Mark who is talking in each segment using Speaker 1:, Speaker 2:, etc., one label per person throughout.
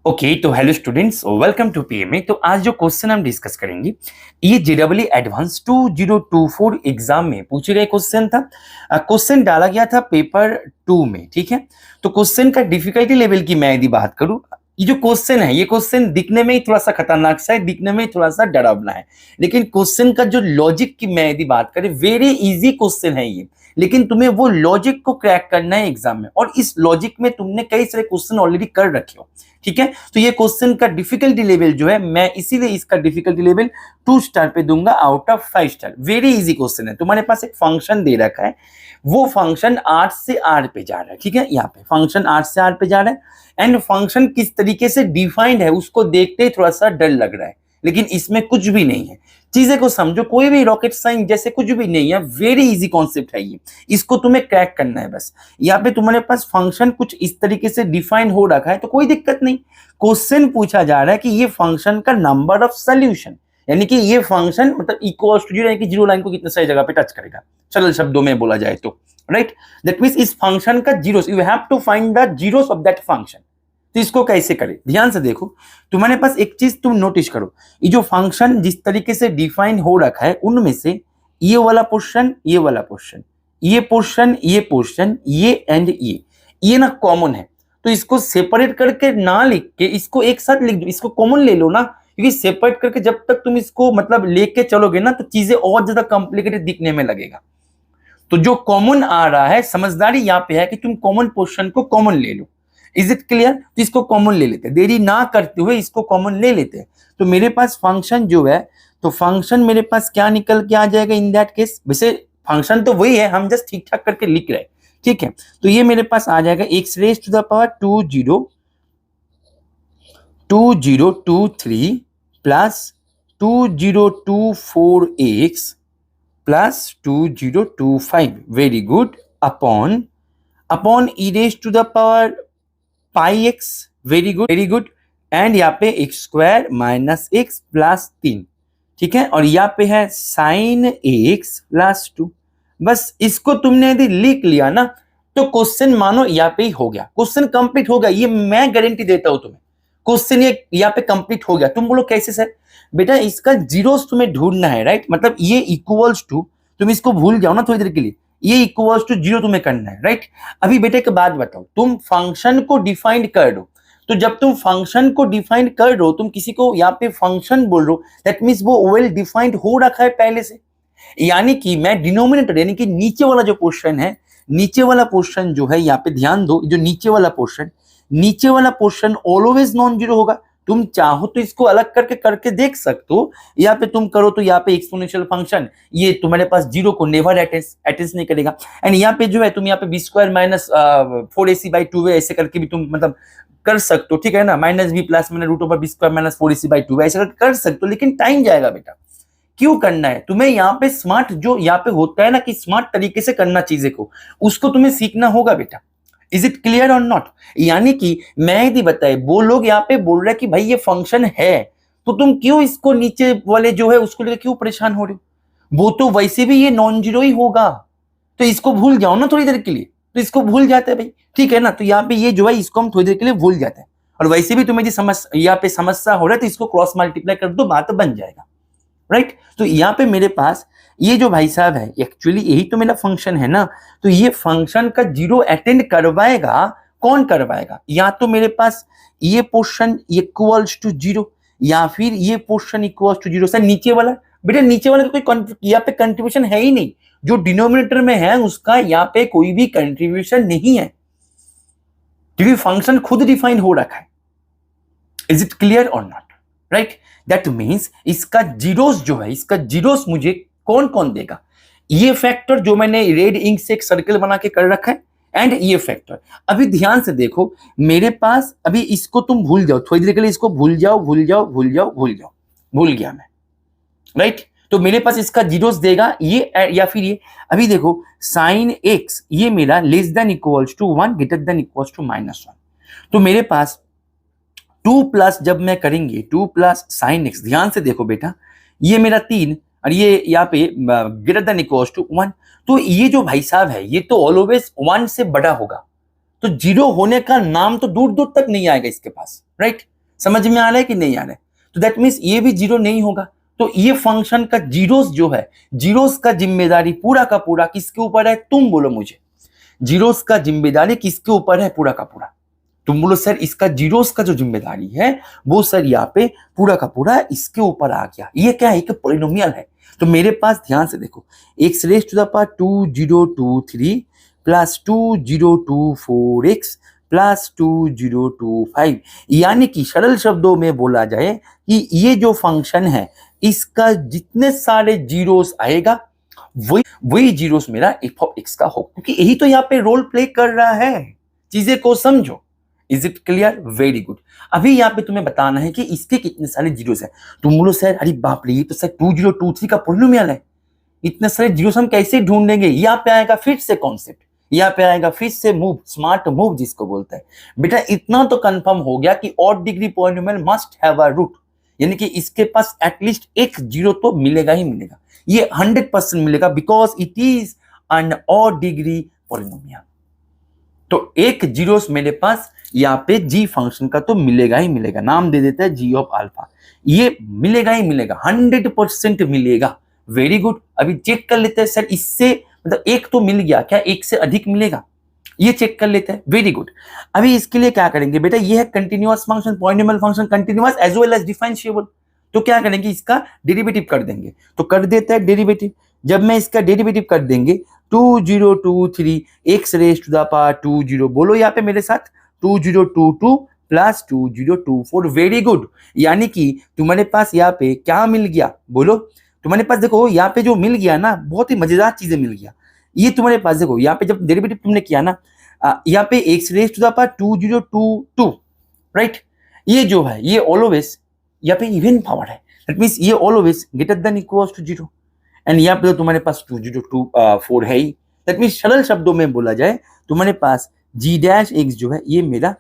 Speaker 1: Okay तो hello students, welcome to PMA. तो आज जो क्वेश्चन हम डिस्कस करेंगे ये जेडब्ल्यू एडवांस 2024 एग्जाम में पूछे गए क्वेश्चन था। क्वेश्चन डाला गया था पेपर 2 में, ठीक है। तो क्वेश्चन का डिफिकल्टी लेवल की मैं यदि बात करूं, ये जो क्वेश्चन है ये क्वेश्चन दिखने में ही थोड़ा सा खतरनाक सा है, दिखने में थोड़ा सा डरावना है, लेकिन क्वेश्चन का जो लॉजिक की मैं यदि बात करें, वेरी इजी क्वेश्चन है ये, लेकिन तुम्हें वो लॉजिक को क्रैक करना है एग्जाम में, और इस लॉजिक में तुमने कई सारे क्वेश्चन ऑलरेडी कर रखे हो, ठीक है। तो ये क्वेश्चन का डिफिकल्टी लेवल जो है, मैं इसीलिए इसका डिफिकल्टी लेवल 2 स्टार पे दूंगा out of 5 star. Very easy question है। तुम्हारे पास एक फंक्शन दे रखा है, वो फंक्शन 8 से R पे जा रहा है, ठीक है। यहाँ पे फंक्शन 8 से R पे जा रहा है एंड फंक्शन किस तरीके से डिफाइंड है उसको देखते ही थोड़ा सा डर लग रहा है, लेकिन इसमें कुछ भी नहीं है। चीजें को समझो, कोई भी रॉकेट साइंस जैसे कुछ भी नहीं है, वेरी इजी कॉन्सेप्ट है ये, इसको तुम्हें क्रैक करना है बस। यहाँ पे तुम्हारे पास फंक्शन कुछ इस तरीके से डिफाइन हो रखा है तो कोई दिक्कत नहीं। क्वेश्चन पूछा जा रहा है कि ये फंक्शन का नंबर ऑफ सोल्यूशन, यानी कि ये फंक्शन मतलब इक्वल टू 0, यानी कि 0 लाइन को कितने सारी जगह पे टच करेगा, सरल शब्दों में बोला जाए तो, राइट। दैट मींस इस फंक्शन का zeros, you have to find the zeros of that function. तो इसको कैसे करें, ध्यान से देखो। तुम्हारे पास एक चीज तुम नोटिस करो, ये जो फंक्शन जिस तरीके से डिफाइन हो रखा है उनमें से ये वाला पोर्शन, ये वाला पोर्शन, ये पोर्शन, ये पोर्शन, ये एंड ये ना कॉमन है। तो इसको सेपरेट करके ना लिख के इसको एक साथ लिख दो, इसको कॉमन ले लो ना, क्योंकि सेपरेट करके जब तक तुम इसको मतलब लेके चलोगे ना तो चीजें और ज्यादा कॉम्प्लिकेटेड दिखने में लगेगा। तो जो कॉमन आ रहा है, समझदारी यहाँ पे है कि तुम कॉमन पोर्शन को कॉमन ले लो। Is it clear? तो इसको कॉमन ले लेते हैं, देरी ना करते हुए इसको कॉमन ले लेते हैं। तो मेरे पास फंक्शन जो है, तो फंक्शन मेरे पास क्या निकल के आ जाएगा इन दैट केस। वैसे फंक्शन तो वही है, हम जस्ट ठीक ठाक करके लिख रहे हैं, ठीक है। तो ये मेरे पास आ जाएगा x raise to the power 2023 plus 2024x plus 2025, very good, upon e raise to the power pi x, very good very good, and यहाँ पे x square minus x plus 3, ठीक है। और यहाँ पे है साइन एक्स प्लस 2। बस इसको तुमने यदि लिख लिया ना तो क्वेश्चन मानो यहाँ पे ही हो गया, क्वेश्चन कंप्लीट हो गया, ये मैं गारंटी देता हूं तुम्हें। क्वेश्चन ये यहाँ पे कंप्लीट हो गया। तुम बोलो कैसे सर? बेटा इसका जीरोस तुम्हें ढूंढना है, राइट। मतलब ये इक्वल्स टू, तुम इसको भूल जाओ ना थोड़ी देर के लिए, ये इक्वल्स टू 0 तुम्हें करना है, राइट। अभी बेटे के बाद बताओ, तुम फंक्शन को डिफाइन कर दो, तो जब तुम फंक्शन को डिफाइन कर दो, तुम किसी को यहाँ पे फंक्शन बोल रहे हो, दैट मींस वो वेल डिफाइंड हो रखा है पहले से। यानी कि मैं डिनोमिनेटर, यानी कि नीचे वाला जो पोर्शन है, नीचे वाला पोर्शन जो है, यहाँ पे ध्यान दो, जो नीचे वाला पोर्शन ऑलवेज नॉन जीरो होगा। तुम चाहो तो इसको अलग करके देख सकते हो, यहाँ पे तुम करो तो यहाँ पे एक्सपोनेंशियल फंक्शन ये तुम्हारे पास जीरो को नेवर अटेंड नहीं करेगा। एंड यहाँ पे जो है तुम यहाँ पे बी स्क्वायर माइनस 4ac/2 ऐसे करके भी तुम मतलब कर सकते हो, ठीक है ना। माइनस बी प्लस मैंने root over b square minus 4ac/2 ऐसे करके कर सकते हो, लेकिन टाइम जाएगा बेटा। क्यों करना है तुम्हें? यहाँ पे स्मार्ट जो यहाँ पे होता है ना कि स्मार्ट तरीके से करना चीजें को, उसको तुम्हें सीखना होगा बेटा। इज इट क्लियर और नॉट? यानी कि मैं यदि बताए, वो लोग यहाँ पे बोल रहे हैं कि भाई ये फंक्शन है, तो तुम क्यों इसको नीचे वाले जो है उसको लेकर क्यों परेशान हो रहे हो? वो तो वैसे भी ये नॉन जीरो ही होगा, तो इसको भूल जाओ ना थोड़ी देर के लिए। तो इसको भूल जाते हैं भाई, ठीक है ना। तो यहाँ पे ये जो है इसको हम थोड़ी देर के लिए भूल जाते हैं, और वैसे भी तुम्हें यहाँ पे समस्या हो रहा है तो इसको क्रॉस मल्टीप्लाई कर दो, बात बन जाएगा, राइट। तो यहाँ पे मेरे पास ये जो भाई साहब है, एक्चुअली यही तो मेरा फंक्शन है ना। तो ये फंक्शन का जीरो अटेंड करवाएगा, कौन करवाएगा? या तो मेरे पास ये पोर्शन इक्वल्स टू 0, या फिर ये पोर्शन इक्वल्स टू 0। सर नीचे वाला? बेटा नीचे वाला तो कोई यहाँ पे कंट्रीब्यूशन है ही नहीं, जो डिनोमिनेटर में है उसका यहाँ पे कोई भी कंट्रीब्यूशन नहीं है, क्योंकि फंक्शन खुद डिफाइन हो रखा है। इज इट क्लियर और नॉट? राइट। दैट मीन्स इसका जीरोस जो है, इसका जीरोस मुझे कौन कौन देगा? ये फैक्टर जो मैंने रेड इंक से एक सर्कल बना के कर रखा है, एंड ये फैक्टर। अभी ध्यान से देखो मेरे पास, अभी इसको तुम भूल जाओ थोड़ी देर के लिए, इसको भूल जाओ, भूल गया मैं, राइट। तो मेरे पास इसका जीरोस देगा ये या फिर ये। अभी देखो साइन एक्स ये मेरा less than equals to 1 greater than equals to -1, तो मेरे पास 2 प्लस जब मैं करेंगे 2 प्लस साइन एक्स, ध्यान से देखो बेटा, ये मेरा 3 और ये यहाँ पे ग्रेटर देन इक्वल्स टू 1, तो ये जो भाई साहब है ये तो ऑलवेज 1 से बड़ा होगा, तो जीरो होने का नाम तो दूर दूर तक नहीं आएगा इसके पास, राइट। समझ में आ रहा है कि नहीं आ रहा है? तो दैट मीन्स ये भी जीरो नहीं होगा। तो ये फंक्शन का जीरोस जो है, जीरोस का जिम्मेदारी पूरा का पूरा किसके ऊपर है? तुम बोलो मुझे, जीरोस का जिम्मेदारी किसके ऊपर है पूरा का पूरा? तुम बोलो सर इसका जीरोस का जो जिम्मेदारी है वो सर यहाँ पे पूरा का पूरा इसके ऊपर आ गया। ये क्या है? एक पॉलिनोमियल है। तो मेरे पास ध्यान से देखो, x raise to the power 2023 plus 2024x plus 2025, यानी कि सरल शब्दों में बोला जाए कि ये जो फंक्शन है इसका जितने सारे जीरोस आएगा वही जीरोस मेरा एफ ऑफ एक्स का हो, क्योंकि यही तो यहाँ पे रोल प्ले कर रहा है। चीजें को समझो। Is it clear? Very good. अभी यहाँ पे तुम्हें बताना है कि इसके कितने सारे जीरोस है। तुम बोलो सर अरे बाप रे, ये तो सर 2023 का पॉलिनोमियल है, इतने सारे जीरोस हम कैसे ढूंढेंगे? यहाँ पे आएगा फिर से कॉन्सेप्ट, यहाँ पे आएगा फिर से मूव, स्मार्ट मूव जिसको बोलते हैं। बेटा इतना तो कंफर्म हो गया कि odd degree polynomial must have a root, यानी कि इसके पास एटलीस्ट एक जीरो तो मिलेगा ही मिलेगा। ये 100% मिलेगा, because it is an odd degree polynomial. तो एक जीरोस मेरे पास यहाँ पे जी फंक्शन का तो मिलेगा ही मिलेगा। नाम दे देते हैं जी ऑफ अल्फा। ये मिलेगा ही मिलेगा, 100% मिलेगा। Very good. अभी चेक कर लेते हैं सर इससे मतलब एक तो मिल गया, क्या एक से अधिक मिलेगा? ये चेक कर लेते हैं। Very good. अभी इसके लिए क्या करेंगे बेटा, ये है continuous function, polynomial function, continuous as well as differentiable. तो क्या करेंगे, इसका डेरिवेटिव कर देंगे। तो कर देते हैं डेरिवेटिव। जब मैं इसका डेरिवेटिव कर देंगे 2023 x raise to the power 20, बोलो यहाँ पे मेरे साथ 2022 प्लस 2024। Very good. यानी कि तुम्हारे पास यहाँ पे क्या मिल गया, बोलो। तुम्हारे पास देखो यहाँ पे जो मिल गया ना, बहुत ही मजेदार चीजें मिल गया। ये तुम्हारे पास देखो यहाँ पे जब डेरिवेटिव तुमने किया ना, यहाँ पे x raise to the power 2022, right. ये जो है ये ऑलवेज यहाँ पे इवन पावर है, दैट मींस ये always greater than equals to 0। And यहाँ पे तो तुम्हारे पास 2024 है ही। दैट मींस सरल शब्दों में बोला जाए तुम्हारे पास जी डैश एक्स जो है ये मेरा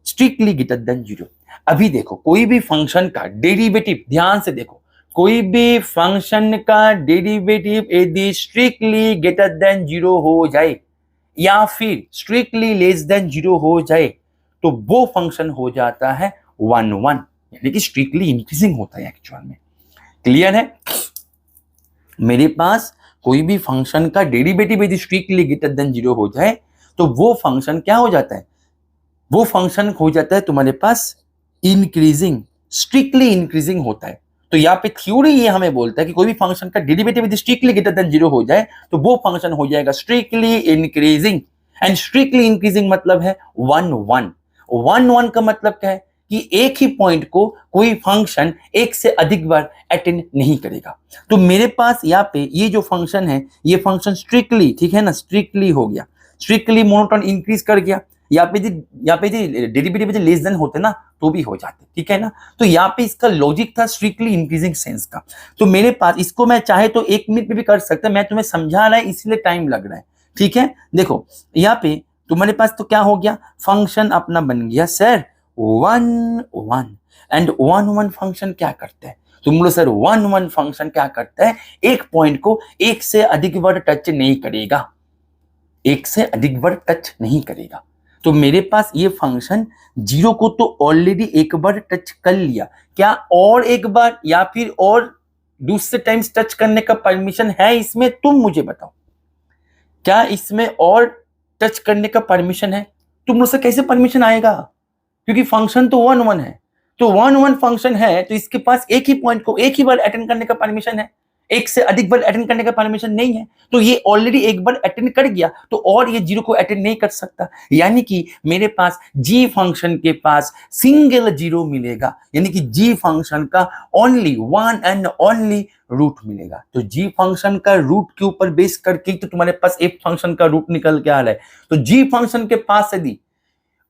Speaker 1: स्ट्रिक्टली ग्रेटर देन 0। अभी देखो कोई भी फंक्शन का डेरिवेटिव, ध्यान से देखो, कोई भी फंक्शन का डेरिवेटिव यदि स्ट्रिक्टली ग्रेटर देन 0 हो जाए या फिर स्ट्रिक्टली लेस देन 0 हो जाए तो वो फंक्शन हो जाता है 1 यानी कि स्ट्रिक्टली इंक्रीजिंग होता है एक्चुअल में। क्लियर है? मेरे पास कोई भी फंक्शन का डेरिवेटिव यदि स्ट्रिक्टली ग्रेटर देन 0 हो जाए तो वो फंक्शन क्या हो जाता है, वो फंक्शन हो जाता है तुम्हारे पास इंक्रीजिंग, स्ट्रिक्टली इंक्रीजिंग होता है। तो यहाँ पे थ्योरी ये हमें बोलता है कि कोई भी फंक्शन का डेरिवेटिव यदि स्ट्रिक्टली ग्रेटर देन 0 हो जाए तो वो फंक्शन हो जाएगा strictly increasing. And strictly increasing मतलब है 1 का मतलब क्या है कि एक ही पॉइंट को कोई फंक्शन एक से अधिक बार अटेंड नहीं करेगा। तो मेरे पास यहाँ पे ये जो फंक्शन है ये फंक्शन स्ट्रिक्टली, ठीक है ना, स्ट्रिक्टली हो गया, स्ट्रिक्टली मोनोटोन इंक्रीज कर गया। यहाँ पे डेरिवेटिव लेस देन होते ना तो भी हो जाते, ठीक है ना। तो यहाँ पे इसका लॉजिक था स्ट्रिक्टली इंक्रीजिंग सेंस का। तो मेरे पास इसको मैं चाहे तो 1 मिनट में भी कर सकता, मैं तुम्हें समझा रहा है इसलिए टाइम लग रहा है, ठीक है। देखो यहाँ पे तुम्हारे पास तो क्या हो गया, फंक्शन अपना बन गया सर 1 एंड 1 फंक्शन क्या करता है, तुम बोलो सर 1 फंक्शन क्या करता है, एक पॉइंट को एक से अधिक बार टच नहीं करेगा, एक से अधिक बार टच नहीं करेगा। तो मेरे पास ये फंक्शन 0 को तो ऑलरेडी एक बार टच कर लिया, क्या और एक बार या फिर और दूसरे टाइम्स टच करने का परमिशन है इसमें? तुम मुझे बताओ, क्या इसमें और टच करने का परमिशन है? तुम मुझसे कैसे परमिशन आएगा, क्योंकि फंक्शन तो 1 है। तो 1 फंक्शन है तो इसके पास एक ही पॉइंट को एक ही बार अटेंड करने का परमिशन है, एक से अधिक बार अटेंड करने का परमिशन नहीं है। तो ये ऑलरेडी एक बार अटेंड कर गया तो और ये 0 को अटेंड नहीं कर सकता, यानी कि मेरे पास जी फंक्शन के पास सिंगल 0 मिलेगा, यानी कि जी फंक्शन का ओनली 1 एंड ओनली रूट मिलेगा। तो जी फंक्शन का रूट के ऊपर बेस करके तो तुम्हारे पास एफ फंक्शन का रूट निकल के आ रहा है। तो जी फंक्शन के पास यदि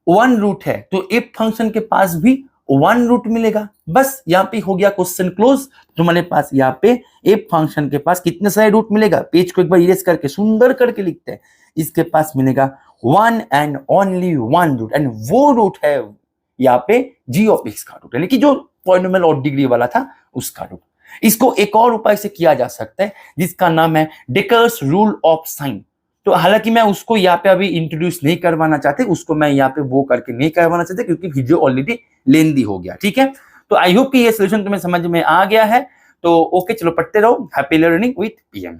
Speaker 1: 1 रूट है तो एफ फंक्शन के पास भी 1 रूट मिलेगा। बस यहाँ पे हो गया क्वेश्चन क्लोज। तुम्हारे पास यहाँ पे एफ फंक्शन के पास कितने सारे रूट मिलेगा, पेज को एक बार इरेज करके सुंदर करके लिखते हैं, इसके पास मिलेगा 1 एंड ओनली 1 रूट, एंड वो रूट है यहाँ पे जी ऑफ एक्स का रूट, यानी कि जो पॉलिनोमियल ऑड डिग्री वाला था उसका रूट। इसको एक और उपाय से किया जा सकता है जिसका नाम है डेकर्स रूल ऑफ साइन। तो हालांकि मैं उसको यहाँ पे अभी इंट्रोड्यूस नहीं करवाना चाहते, उसको मैं यहाँ पे वो करके नहीं करवाना चाहते क्योंकि वीडियो ऑलरेडी लेंदी हो गया। ठीक है, तो आई होप कि ये सोल्यूशन तुम्हें समझ में आ गया है। तो ओके, चलो पढ़ते रहो। Happy learning with PM.